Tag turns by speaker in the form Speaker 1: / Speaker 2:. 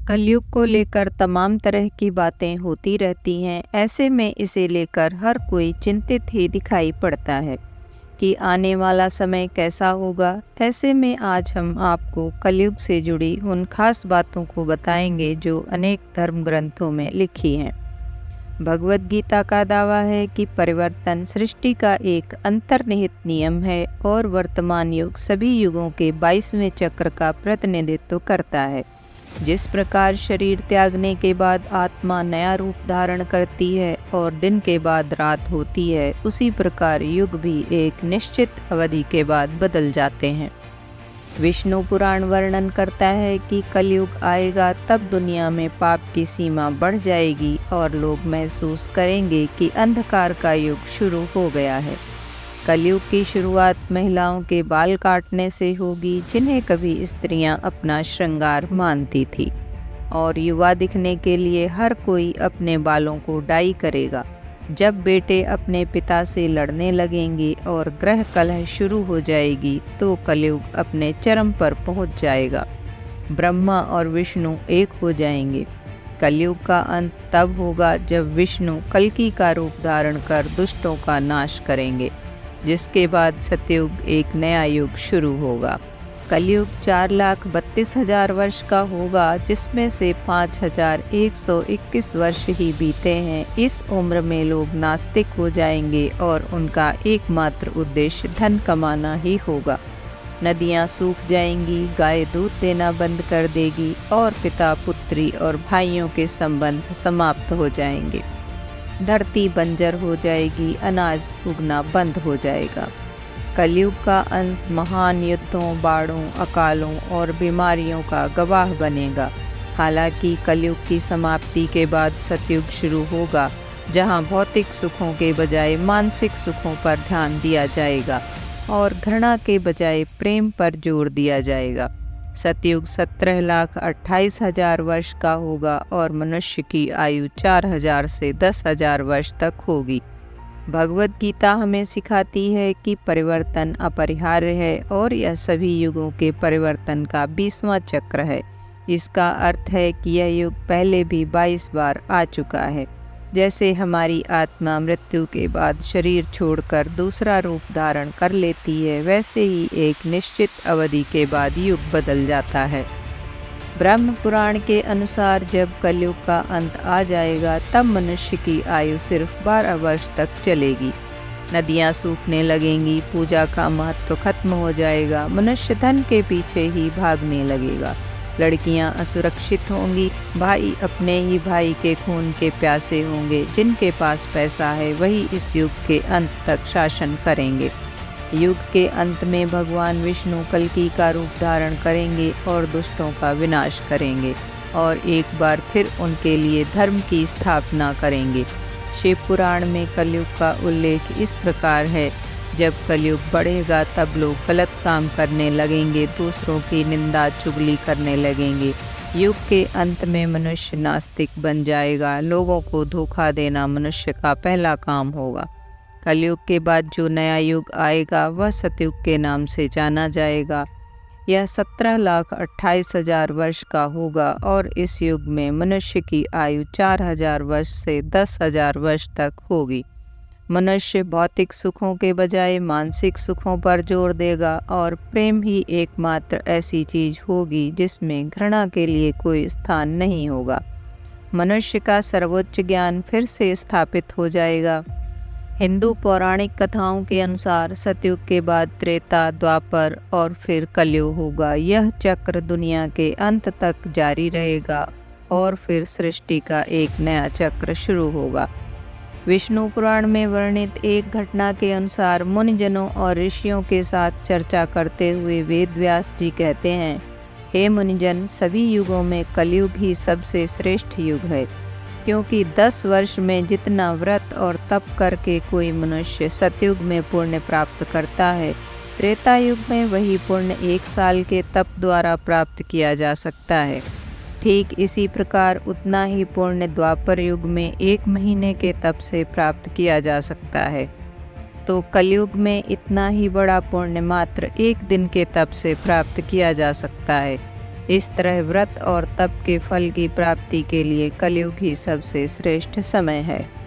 Speaker 1: कलयुग को लेकर तमाम तरह की बातें होती रहती हैं। ऐसे में इसे लेकर हर कोई चिंतित ही दिखाई पड़ता है कि आने वाला समय कैसा होगा। ऐसे में आज हम आपको कलयुग से जुड़ी उन खास बातों को बताएंगे जो अनेक धर्म ग्रंथों में लिखी हैं। भगवद गीता का दावा है कि परिवर्तन सृष्टि का एक अंतर्निहित नियम है और वर्तमान युग सभी युगों के 22वें चक्र का प्रतिनिधित्व करता है। जिस प्रकार शरीर त्यागने के बाद आत्मा नया रूप धारण करती है और दिन के बाद रात होती है, उसी प्रकार युग भी एक निश्चित अवधि के बाद बदल जाते हैं। विष्णु पुराण वर्णन करता है कि कलयुग आएगा तब दुनिया में पाप की सीमा बढ़ जाएगी और लोग महसूस करेंगे कि अंधकार का युग शुरू हो गया है। कलयुग की शुरुआत महिलाओं के बाल काटने से होगी, जिन्हें कभी स्त्रियां अपना श्रृंगार मानती थी, और युवा दिखने के लिए हर कोई अपने बालों को डाई करेगा। जब बेटे अपने पिता से लड़ने लगेंगे और ग्रह कलह शुरू हो जाएगी तो कलयुग अपने चरम पर पहुंच जाएगा। ब्रह्मा और विष्णु एक हो जाएंगे। कलयुग का अंत तब होगा जब विष्णु कल्कि का रूप धारण कर दुष्टों का नाश करेंगे, जिसके बाद सतयुग एक नया युग शुरू होगा। कलयुग 4,32,000 वर्ष का होगा, जिसमें से 5,121 वर्ष ही बीते हैं। इस उम्र में लोग नास्तिक हो जाएंगे और उनका एकमात्र उद्देश्य धन कमाना ही होगा। नदियाँ सूख जाएंगी, गाय दूध देना बंद कर देगी और पिता पुत्री और भाइयों के संबंध समाप्त हो जाएंगे। धरती बंजर हो जाएगी, अनाज उगना बंद हो जाएगा। कलयुग का अंत महान युद्धों, बाढ़ों, अकालों और बीमारियों का गवाह बनेगा। हालांकि कलयुग की समाप्ति के बाद सतयुग शुरू होगा, जहां भौतिक सुखों के बजाय मानसिक सुखों पर ध्यान दिया जाएगा और घृणा के बजाय प्रेम पर जोर दिया जाएगा। सतयुग 17,28,000 वर्ष का होगा और मनुष्य की आयु 4,000 से 10,000 वर्ष तक होगी। भगवद गीता हमें सिखाती है कि परिवर्तन अपरिहार्य है और यह सभी युगों के परिवर्तन का 20वां चक्र है। इसका अर्थ है कि यह युग पहले भी 22 बार आ चुका है। जैसे हमारी आत्मा मृत्यु के बाद शरीर छोड़कर दूसरा रूप धारण कर लेती है, वैसे ही एक निश्चित अवधि के बाद युग बदल जाता है। ब्रह्म पुराण के अनुसार जब कलयुग का अंत आ जाएगा तब मनुष्य की आयु सिर्फ 12 वर्ष तक चलेगी। नदियाँ सूखने लगेंगी, पूजा का महत्व खत्म हो जाएगा, मनुष्य धन के पीछे ही भागने लगेगा। लड़कियां असुरक्षित होंगी, भाई अपने ही भाई के खून के प्यासे होंगे। जिनके पास पैसा है वही इस युग के अंत तक शासन करेंगे। युग के अंत में भगवान विष्णु कल्कि का रूप धारण करेंगे और दुष्टों का विनाश करेंगे और एक बार फिर उनके लिए धर्म की स्थापना करेंगे। शिव पुराण में कलयुग का उल्लेख इस प्रकार है, जब कलयुग बढ़ेगा तब लोग गलत काम करने लगेंगे, दूसरों की निंदा चुगली करने लगेंगे। युग के अंत में मनुष्य नास्तिक बन जाएगा। लोगों को धोखा देना मनुष्य का पहला काम होगा। कलयुग के बाद जो नया युग आएगा वह सतयुग के नाम से जाना जाएगा। यह 17,28,000 वर्ष का होगा और इस युग में मनुष्य की आयु 4,000 वर्ष से 10,000 वर्ष तक होगी। मनुष्य भौतिक सुखों के बजाय मानसिक सुखों पर जोर देगा और प्रेम ही एकमात्र ऐसी चीज होगी जिसमें घृणा के लिए कोई स्थान नहीं होगा। मनुष्य का सर्वोच्च ज्ञान फिर से स्थापित हो जाएगा। हिंदू पौराणिक कथाओं के अनुसार सतयुग के बाद त्रेता, द्वापर और फिर कलयुग होगा। यह चक्र दुनिया के अंत तक जारी रहेगा और फिर सृष्टि का एक नया चक्र शुरू होगा। विष्णु पुराण में वर्णित एक घटना के अनुसार मुनिजनों और ऋषियों के साथ चर्चा करते हुए वेद व्यास जी कहते हैं, हे मुनिजन, सभी युगों में कलयुग ही सबसे श्रेष्ठ युग है, क्योंकि 10 वर्ष में जितना व्रत और तप करके कोई मनुष्य सतयुग में पुण्य प्राप्त करता है, त्रेता युग में वही पुण्य 1 साल के तप द्वारा प्राप्त किया जा सकता है। ठीक इसी प्रकार उतना ही पुण्य द्वापर युग में 1 महीने के तप से प्राप्त किया जा सकता है। तो कलयुग में इतना ही बड़ा पुण्य मात्र 1 दिन के तप से प्राप्त किया जा सकता है। इस तरह व्रत और तप के फल की प्राप्ति के लिए कलयुग ही सबसे श्रेष्ठ समय है।